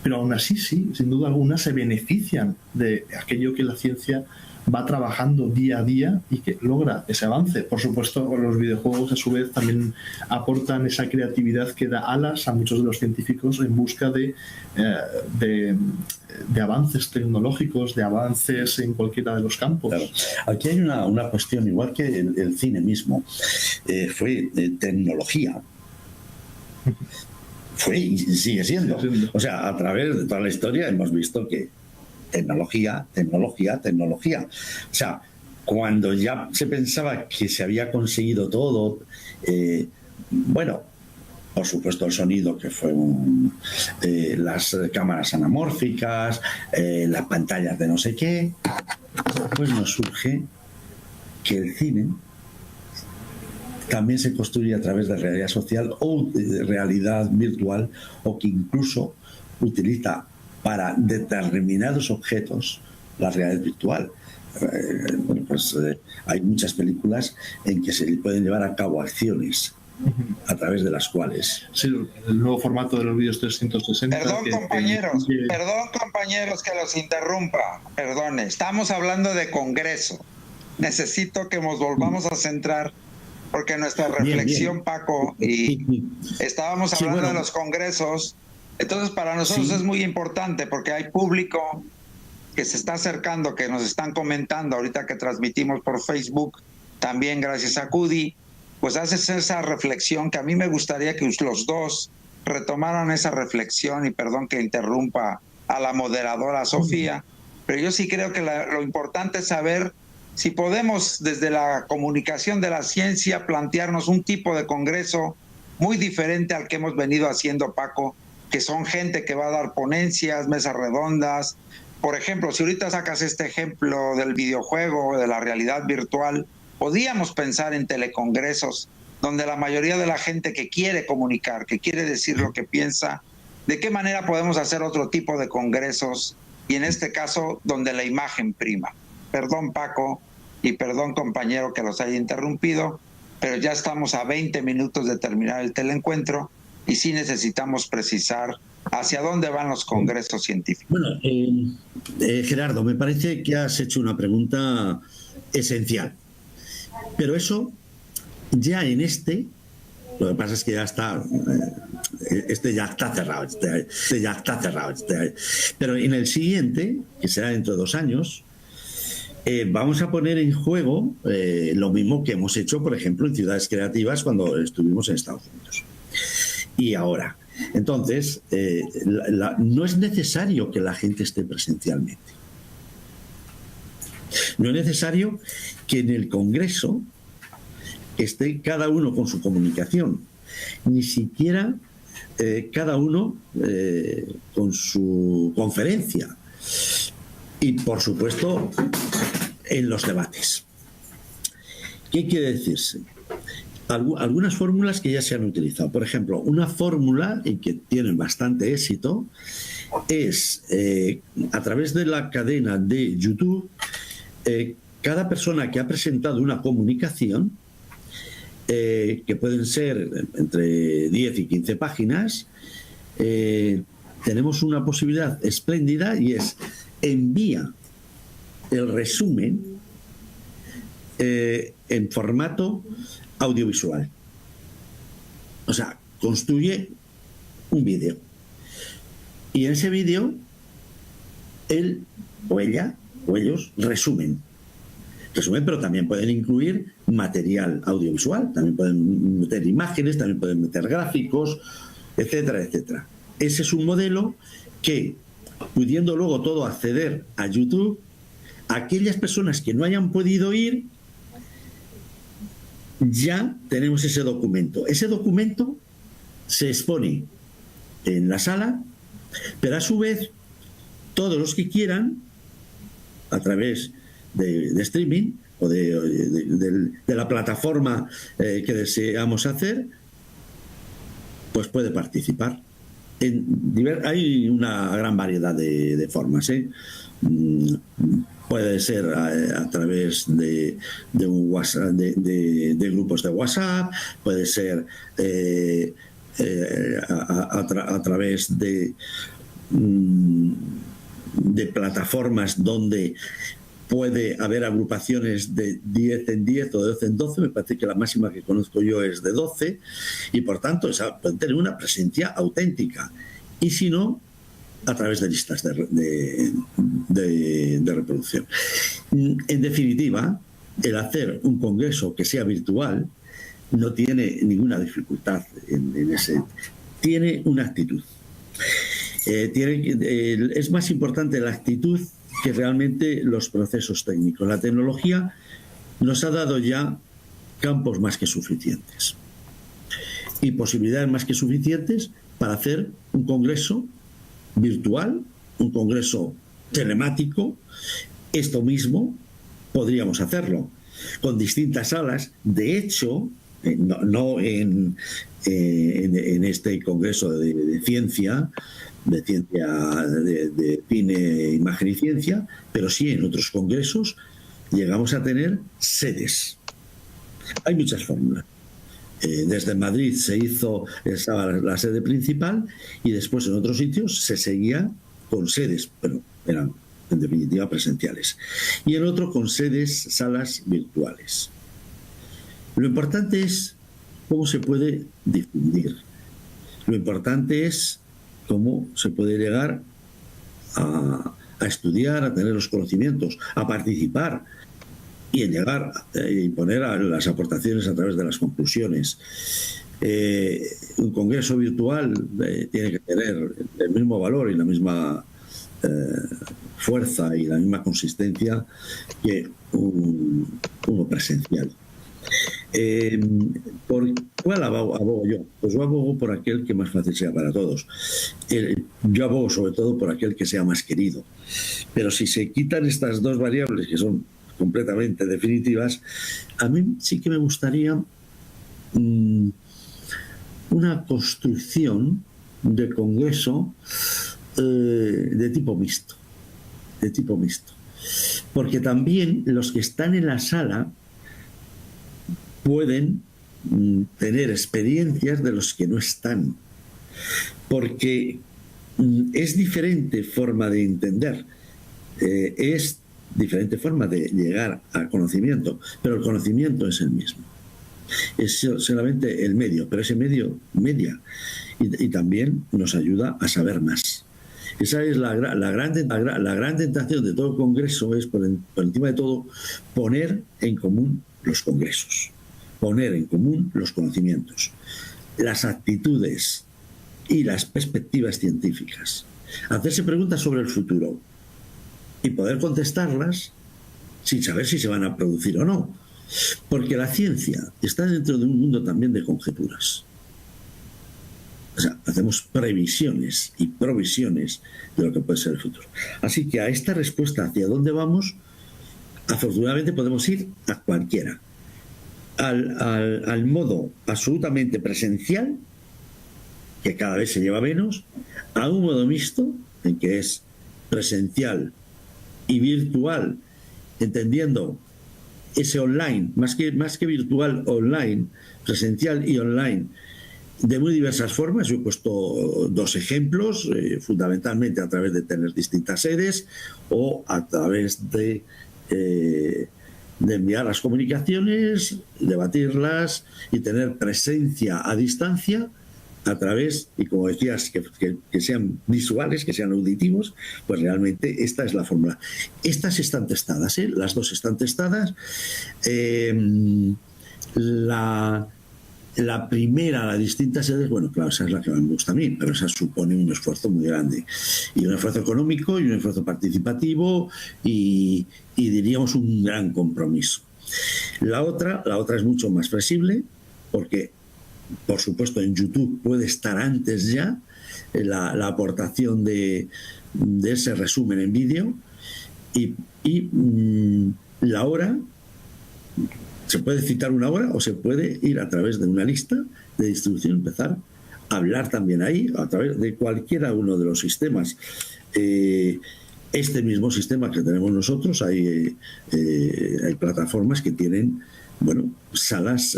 pero aún así sí, sin duda alguna, se benefician de aquello que la ciencia va trabajando día a día y que logra ese avance. Por supuesto, los videojuegos a su vez también aportan esa creatividad que da alas a muchos de los científicos en busca de avances tecnológicos, de avances en cualquiera de los campos. Claro. Aquí hay una cuestión, igual que el cine mismo, fue tecnología. Fue y sigue siendo. O sea, a través de toda la historia hemos visto que tecnología. O sea, cuando ya se pensaba que se había conseguido todo, bueno, por supuesto el sonido, que fue las cámaras anamórficas, las pantallas de no sé qué, pues nos surge que el cine también se construye a través de realidad social o de realidad virtual, o que incluso utiliza para determinados objetos la realidad virtual. Bueno, pues hay muchas películas en que se pueden llevar a cabo acciones a través de las cuales... Sí, el nuevo formato de los vídeos 360... Perdón, compañeros, que los interrumpa. Perdone, estamos hablando de Congreso. Necesito que nos volvamos a centrar, porque nuestra reflexión, bien. Paco, y estábamos hablando de los congresos. Entonces, para nosotros es muy importante, porque hay público que se está acercando, que nos están comentando ahorita que transmitimos por Facebook, también gracias a CUDI, pues haces esa reflexión que a mí me gustaría que los dos retomaran esa reflexión, y perdón que interrumpa a la moderadora Sofía, pero yo sí creo que lo importante es saber si podemos desde la comunicación de la ciencia plantearnos un tipo de congreso muy diferente al que hemos venido haciendo, Paco, que son gente que va a dar ponencias, mesas redondas. Por ejemplo, si ahorita sacas este ejemplo del videojuego, de la realidad virtual, podíamos pensar en telecongresos donde la mayoría de la gente que quiere comunicar, que quiere decir lo que piensa, ¿de qué manera podemos hacer otro tipo de congresos? Y en este caso, donde la imagen prima. Perdón, Paco, y perdón, compañero, que los haya interrumpido, pero ya estamos a 20 minutos de terminar el teleencuentro y sí necesitamos precisar hacia dónde van los congresos científicos. Bueno, Gerardo, me parece que has hecho una pregunta esencial, pero eso ya en lo que pasa es que ya está, ya está cerrado, ya está cerrado, pero en el siguiente, que será dentro de 2 años, vamos a poner en juego lo mismo que hemos hecho, por ejemplo, en Ciudades Creativas cuando estuvimos en Estados Unidos. Y ahora, entonces, no es necesario que la gente esté presencialmente. No es necesario que en el Congreso esté cada uno con su comunicación, ni siquiera cada uno con su conferencia. Y, por supuesto, en los debates. ¿Qué quiere decirse? Algunas fórmulas que ya se han utilizado. Por ejemplo, una fórmula y que tienen bastante éxito es a través de la cadena de YouTube, cada persona que ha presentado una comunicación, que pueden ser entre 10 y 15 páginas, tenemos una posibilidad espléndida y es envía el resumen en formato audiovisual. O sea, construye un vídeo. Y en ese vídeo, él o ella o ellos resumen, pero también pueden incluir material audiovisual, también pueden meter imágenes, también pueden meter gráficos, etcétera, etcétera. Ese es un modelo que, pudiendo luego todo acceder a YouTube, aquellas personas que no hayan podido ir, ya tenemos ese documento. Ese documento se expone en la sala, pero a su vez todos los que quieran, a través de streaming o de la plataforma que deseamos hacer, pues puede participar. Hay una gran variedad de formas, Puede ser a través de un WhatsApp, de grupos de WhatsApp, puede ser a través de plataformas donde puede haber agrupaciones de 10 en 10 o de 12 en 12. Me parece que la máxima que conozco yo es de 12, y por tanto pueden tener una presencia auténtica. Y si no, a través de listas de reproducción. En definitiva, el hacer un congreso que sea virtual no tiene ninguna dificultad en ese. Tiene una actitud. Es más importante la actitud que realmente los procesos técnicos. La tecnología nos ha dado ya campos más que suficientes y posibilidades más que suficientes para hacer un congreso virtual, un congreso telemático. Esto mismo podríamos hacerlo con distintas salas. De hecho, no en este congreso de ciencia, de cine, imagen y ciencia, pero sí en otros congresos llegamos a tener sedes. Hay muchas fórmulas. Desde Madrid estaba la sede principal, y después en otros sitios se seguía con sedes, pero eran en definitiva presenciales, y en otro con salas virtuales. Lo importante es cómo se puede difundir. Lo importante es cómo se puede llegar a estudiar, a tener los conocimientos, a participar. y en llegar a imponer a las aportaciones a través de las conclusiones. Un congreso virtual tiene que tener el mismo valor y la misma fuerza y la misma consistencia que uno presencial. ¿Por cuál abogo yo? Pues yo abogo por aquel que más fácil sea para todos. Yo abogo sobre todo por aquel que sea más querido. Pero si se quitan estas dos variables que son completamente definitivas, a mí sí que me gustaría una construcción de congreso de tipo mixto. Porque también los que están en la sala pueden tener experiencias de los que no están, porque es diferente forma de entender, es diferente forma de llegar al conocimiento, pero el conocimiento es el mismo. Es solamente el medio, pero ese medio media y también nos ayuda a saber más. Esa es la gran tentación de todo congreso, es por encima de todo poner en común los congresos, poner en común los conocimientos, las actitudes y las perspectivas científicas, hacerse preguntas sobre el futuro y poder contestarlas sin saber si se van a producir o no, porque la ciencia está dentro de un mundo también de conjeturas. O sea, hacemos previsiones y provisiones de lo que puede ser el futuro. Así que a esta respuesta hacia dónde vamos, afortunadamente podemos ir a cualquiera. Al modo absolutamente presencial, que cada vez se lleva menos, a un modo mixto, en que es presencial y virtual, entendiendo ese online, más que virtual, online, presencial y online, de muy diversas formas. Yo he puesto dos ejemplos, fundamentalmente a través de tener distintas sedes o a través de enviar las comunicaciones, debatirlas y tener presencia a distancia a través, y como decías, que sean visuales, que sean auditivos, pues realmente esta es la fórmula. Estas están testadas, las dos están testadas. La primera, las distintas sedes, bueno, claro, esa es la que más me gusta a mí, pero esa supone un esfuerzo muy grande. Y un esfuerzo económico y un esfuerzo participativo y diríamos un gran compromiso. La otra es mucho más flexible porque, por supuesto, en YouTube puede estar antes ya la aportación de ese resumen en vídeo y la hora. Se puede citar una hora o se puede ir a través de una lista de distribución, empezar a hablar también ahí, a través de cualquiera uno de los sistemas. Este mismo sistema que tenemos nosotros, hay plataformas que tienen, bueno, salas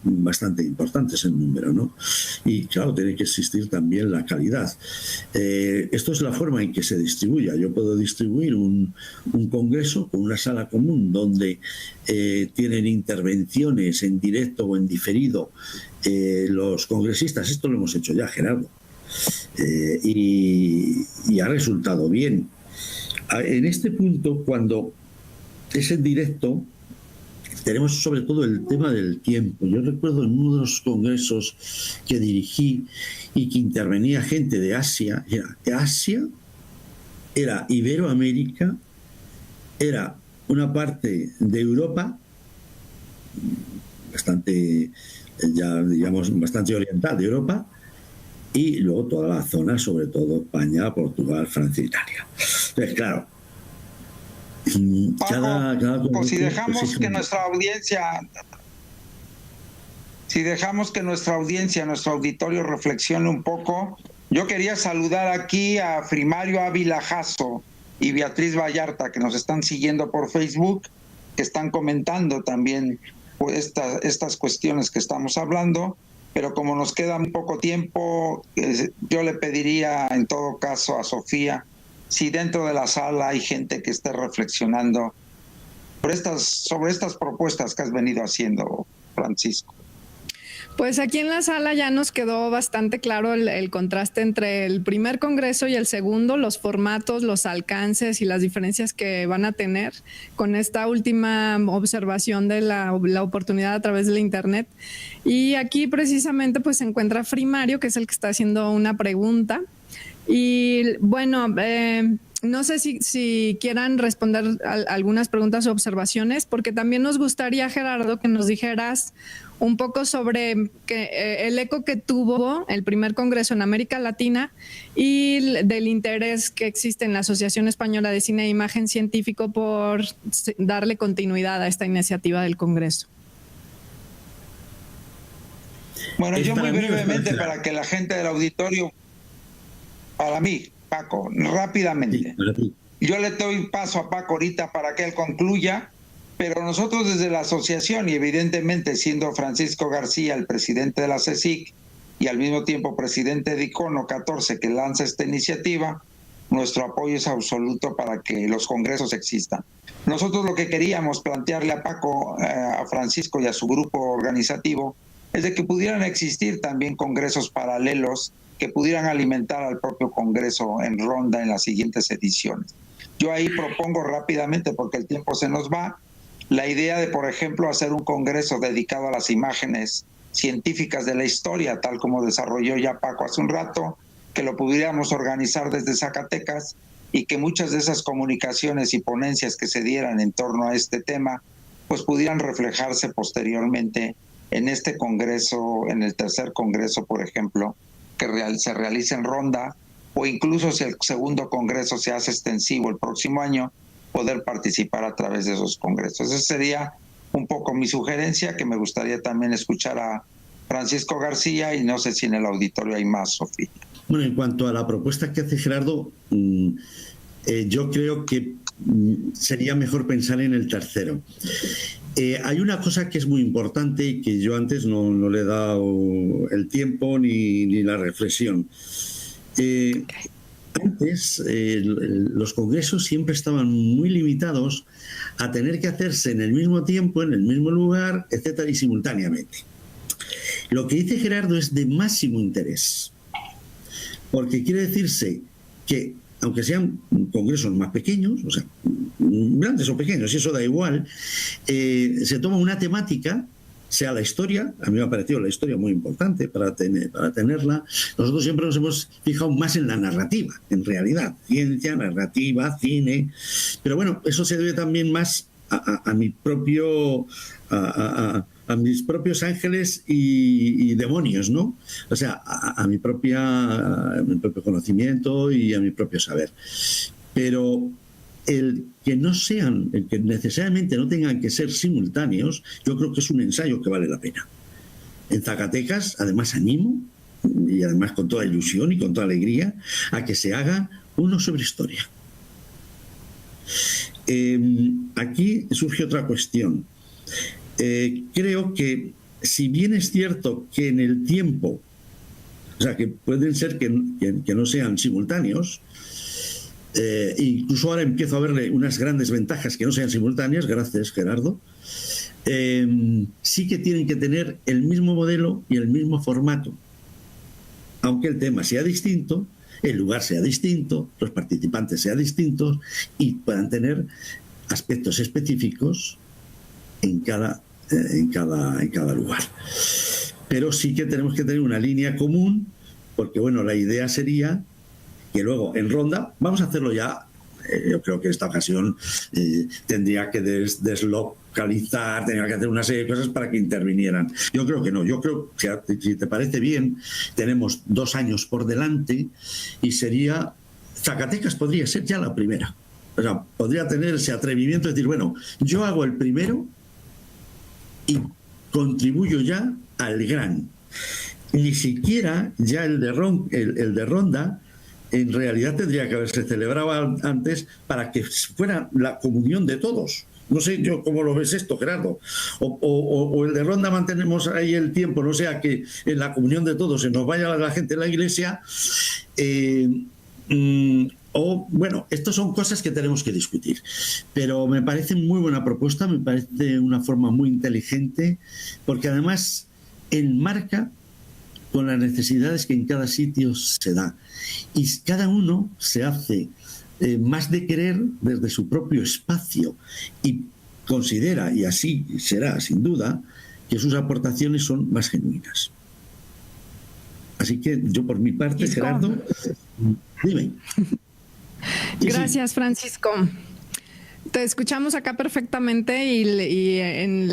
bastante importantes en número, ¿no? Y claro, tiene que existir también la calidad. Esto es la forma en que se distribuya. Yo puedo distribuir un congreso con una sala común donde tienen intervenciones en directo o en diferido los congresistas. Esto lo hemos hecho ya, Gerardo. Y ha resultado bien. En este punto, cuando es en directo, tenemos sobre todo el tema del tiempo. Yo recuerdo en uno de los congresos que dirigí y que intervenía gente de Asia, era Iberoamérica, era una parte de Europa, bastante, ya digamos, bastante oriental de Europa, y luego toda la zona, sobre todo España, Portugal, Francia, Italia. Entonces, claro, Paco, si dejamos que nuestra audiencia, nuestro auditorio reflexione un poco, yo quería saludar aquí a Frimario Ávila Jasso y Beatriz Vallarta, que nos están siguiendo por Facebook, que están comentando también estas cuestiones que estamos hablando, pero como nos queda muy poco tiempo, yo le pediría en todo caso a Sofía si dentro de la sala hay gente que esté reflexionando sobre estas propuestas que has venido haciendo, Francisco. Pues aquí en la sala ya nos quedó bastante claro el contraste entre el primer congreso y el segundo, los formatos, los alcances y las diferencias que van a tener con esta última observación de la oportunidad a través de la internet. Y aquí precisamente pues se encuentra Frimario, que es el que está haciendo una pregunta. Y bueno, no sé si quieran responder algunas preguntas o observaciones, porque también nos gustaría, Gerardo, que nos dijeras un poco sobre el eco que tuvo el primer congreso en América Latina y del interés que existe en la Asociación Española de Cine e Imagen Científico por darle continuidad a esta iniciativa del congreso. Bueno, yo muy brevemente, para que la gente del auditorio, para mí, Paco, rápidamente. Yo le doy paso a Paco ahorita para que él concluya, pero nosotros desde la asociación, y evidentemente siendo Francisco García el presidente de la CSIC y al mismo tiempo presidente de Icono 14 que lanza esta iniciativa, nuestro apoyo es absoluto para que los congresos existan. Nosotros lo que queríamos plantearle a Paco, a Francisco y a su grupo organizativo es de que pudieran existir también congresos paralelos que pudieran alimentar al propio Congreso en Ronda en las siguientes ediciones. Yo ahí propongo rápidamente, porque el tiempo se nos va, la idea de, por ejemplo, hacer un congreso dedicado a las imágenes científicas de la historia, tal como desarrolló ya Paco hace un rato, que lo pudiéramos organizar desde Zacatecas y que muchas de esas comunicaciones y ponencias que se dieran en torno a este tema, pues pudieran reflejarse posteriormente en este congreso, en el tercer congreso, por ejemplo, que se realice en Ronda, o incluso si el segundo congreso se hace extensivo el próximo año, poder participar a través de esos congresos. Esa sería un poco mi sugerencia, que me gustaría también escuchar a Francisco García, y no sé si en el auditorio hay más, Sofía. Bueno, en cuanto a la propuesta que hace Gerardo, yo creo que sería mejor pensar en el tercero. Hay una cosa que es muy importante y que yo antes no le he dado el tiempo ni la reflexión. Antes los congresos siempre estaban muy limitados a tener que hacerse en el mismo tiempo, en el mismo lugar, etcétera, y simultáneamente. Lo que dice Gerardo es de máximo interés, porque quiere decirse que, aunque sean congresos más pequeños, o sea, grandes o pequeños, y eso da igual, se toma una temática, sea la historia. A mí me ha parecido la historia muy importante para tenerla. Nosotros siempre nos hemos fijado más en la narrativa, en realidad, ciencia, narrativa, cine, pero bueno, eso se debe también más a mi propio... a mis propios ángeles y demonios, ¿no? O sea, a mi propio conocimiento y a mi propio saber. Pero el que necesariamente no tengan que ser simultáneos, yo creo que es un ensayo que vale la pena. En Zacatecas, además, animo, y además con toda ilusión y con toda alegría, a que se haga uno sobre historia. Aquí surge otra cuestión. Creo que, si bien es cierto que en el tiempo, o sea, que pueden ser que no sean simultáneos, incluso ahora empiezo a verle unas grandes ventajas que no sean simultáneas, gracias Gerardo, sí que tienen que tener el mismo modelo y el mismo formato, aunque el tema sea distinto, el lugar sea distinto, los participantes sean distintos y puedan tener aspectos específicos en cada lugar. Pero sí que tenemos que tener una línea común, porque bueno, la idea sería que luego en Ronda, vamos a hacerlo ya, yo creo que esta ocasión tendría que deslocalizar, tendría que hacer una serie de cosas para que intervinieran. Yo creo que no, yo creo que, si te parece bien, tenemos 2 años por delante y sería, Zacatecas podría ser ya la primera. O sea, podría tener ese atrevimiento de decir, bueno, yo hago el primero y contribuyo ya al gran. Ni siquiera ya el de Ronda en realidad tendría que haberse celebrado antes para que fuera la comunión de todos. No sé yo cómo lo ves esto, Gerardo. O el de Ronda mantenemos ahí el tiempo, no sea que en la comunión de todos se nos vaya la gente de la iglesia. O bueno, estas son cosas que tenemos que discutir, pero me parece muy buena propuesta, me parece una forma muy inteligente, porque además enmarca con las necesidades que en cada sitio se da. Y cada uno se hace más de querer desde su propio espacio y considera, y así será sin duda, que sus aportaciones son más genuinas. Así que yo por mi parte, Gerardo, dime. Gracias, Francisco. Te escuchamos acá perfectamente y en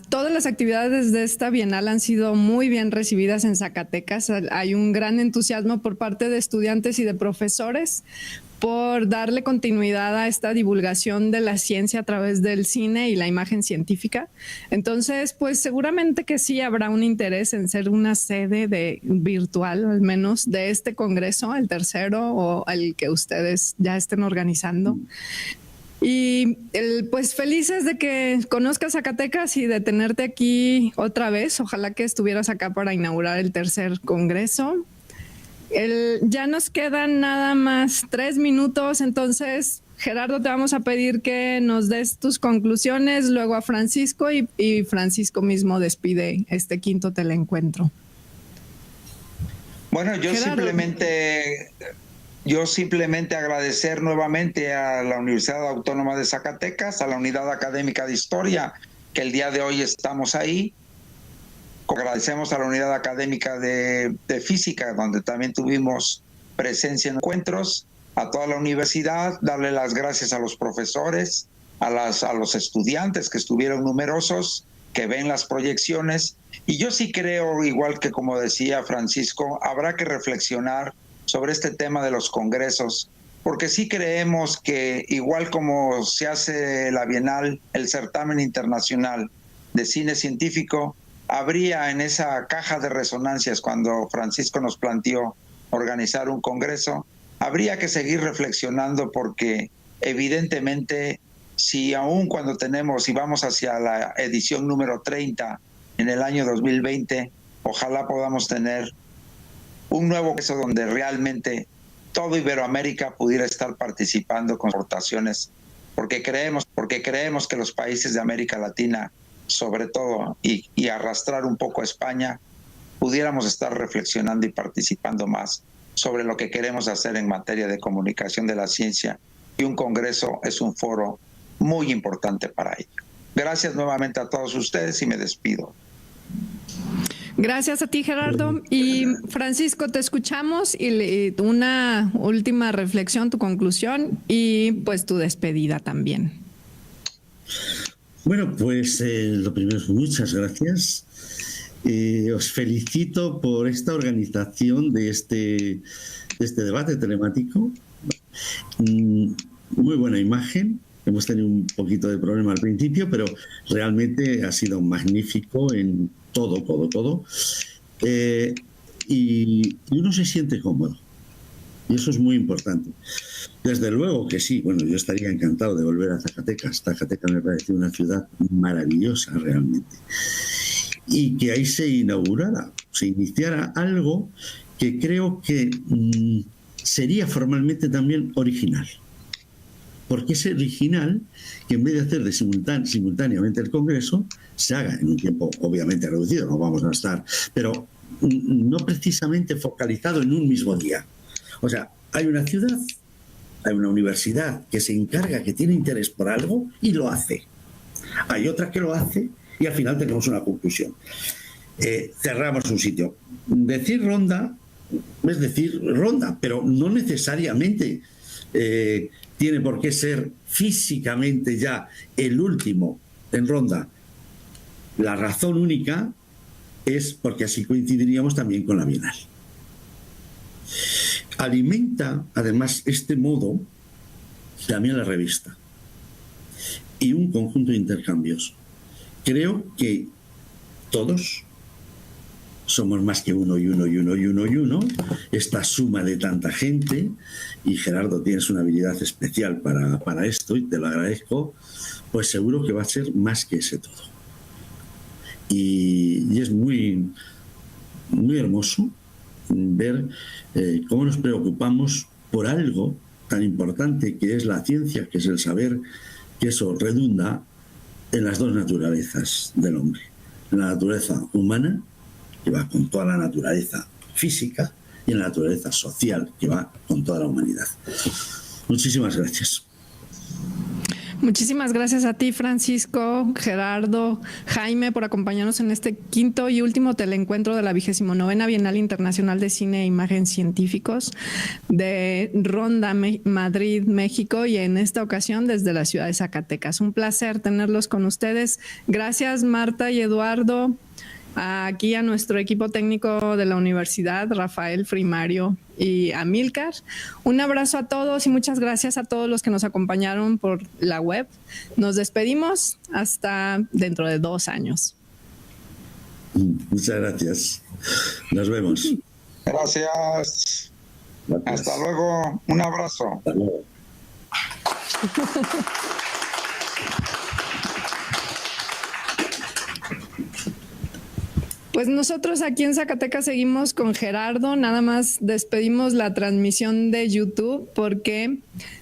todas las actividades de esta Bienal han sido muy bien recibidas en Zacatecas. Hay un gran entusiasmo por parte de estudiantes y de profesores por darle continuidad a esta divulgación de la ciencia a través del cine y la imagen científica. Entonces, pues seguramente que sí habrá un interés en ser una sede virtual, al menos, de este congreso, el tercero o el que ustedes ya estén organizando. Y pues felices de que conozcas Zacatecas y de tenerte aquí otra vez. Ojalá que estuvieras acá para inaugurar el tercer congreso. Ya nos quedan nada más 3 minutos, entonces Gerardo, te vamos a pedir que nos des tus conclusiones, luego a Francisco y Francisco mismo despide este quinto teleencuentro. Bueno, yo simplemente agradecer nuevamente a la Universidad Autónoma de Zacatecas, a la Unidad Académica de Historia, que el día de hoy estamos ahí. Agradecemos a la Unidad Académica de Física, donde también tuvimos presencia en encuentros, a toda la universidad, darle las gracias a los profesores, a los estudiantes que estuvieron numerosos, que ven las proyecciones. Y yo sí creo, igual que como decía Francisco, habrá que reflexionar sobre este tema de los congresos, porque sí creemos que igual como se hace la Bienal, el certamen internacional de cine científico, habría en esa caja de resonancias cuando Francisco nos planteó organizar un congreso, habría que seguir reflexionando porque evidentemente si aún cuando si vamos hacia la edición número 30 en el año 2020, ojalá podamos tener un nuevo congreso donde realmente todo Iberoamérica pudiera estar participando con aportaciones, porque creemos que los países de América Latina, sobre todo, y arrastrar un poco a España, pudiéramos estar reflexionando y participando más sobre lo que queremos hacer en materia de comunicación de la ciencia, y un congreso es un foro muy importante para ello. Gracias nuevamente a todos ustedes y me despido. Gracias a ti, Gerardo. Y Francisco, te escuchamos y una última reflexión, tu conclusión y pues tu despedida también. Bueno, pues lo primero es muchas gracias. Os felicito por esta organización de este debate telemático. Muy buena imagen. Hemos tenido un poquito de problema al principio, pero realmente ha sido magnífico en todo. Y uno se siente cómodo. Y eso es muy importante. Desde luego que sí, bueno, yo estaría encantado de volver a Zacatecas. Zacatecas me parece una ciudad maravillosa realmente. Y que ahí se iniciara algo que creo que sería formalmente también original. Porque es original que en vez de hacer simultáneamente el Congreso, se haga en un tiempo obviamente reducido, no vamos a estar, pero no precisamente focalizado en un mismo día. O sea, hay una ciudad, hay una universidad que se encarga, que tiene interés por algo y lo hace. Hay otra que lo hace y al final tenemos una conclusión. Cerramos un sitio. Decir ronda es decir ronda, pero no necesariamente tiene por qué ser físicamente ya el último en ronda. La razón única es porque así coincidiríamos también con la Bienal. Alimenta, además, este modo también la revista y un conjunto de intercambios. Creo que todos somos más que uno, esta suma de tanta gente, y Gerardo, tienes una habilidad especial para esto y te lo agradezco, pues seguro que va a ser más que ese todo. Y es muy, muy hermoso ver cómo nos preocupamos por algo tan importante que es la ciencia, que es el saber, que eso redunda en las dos naturalezas del hombre, en la naturaleza humana, que va con toda la naturaleza física, y en la naturaleza social, que va con toda la humanidad. Muchísimas gracias. Muchísimas gracias a ti, Francisco, Gerardo, Jaime, por acompañarnos en este quinto y último teleencuentro de la 29ª Bienal Internacional de Cine e Imagen Científicos de Ronda, Madrid, México, y en esta ocasión desde la ciudad de Zacatecas. Un placer tenerlos con ustedes. Gracias, Marta y Eduardo. Aquí a nuestro equipo técnico de la universidad, Rafael, Frimario y Amílcar. Un abrazo a todos y muchas gracias a todos los que nos acompañaron por la web. Nos despedimos hasta dentro de 2 años. Muchas gracias. Nos vemos. Gracias. Hasta luego. Un abrazo. Hasta luego. Pues nosotros aquí en Zacatecas seguimos con Gerardo, nada más despedimos la transmisión de YouTube porque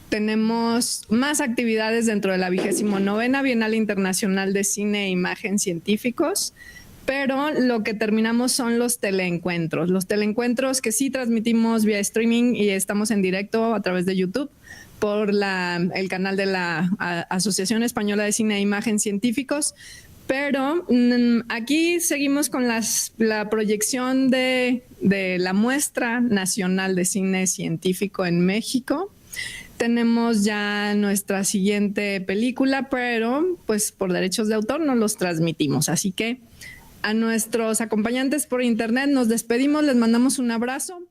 tenemos más actividades dentro de la 29ª Bienal Internacional de Cine e Imagen Científicos, pero lo que terminamos son los teleencuentros que sí transmitimos vía streaming y estamos en directo a través de YouTube por el canal de la Asociación Española de Cine e Imagen Científicos. Pero aquí seguimos con la proyección de la Muestra Nacional de Cine Científico en México. Tenemos ya nuestra siguiente película, pero pues por derechos de autor no los transmitimos. Así que a nuestros acompañantes por internet nos despedimos, les mandamos un abrazo.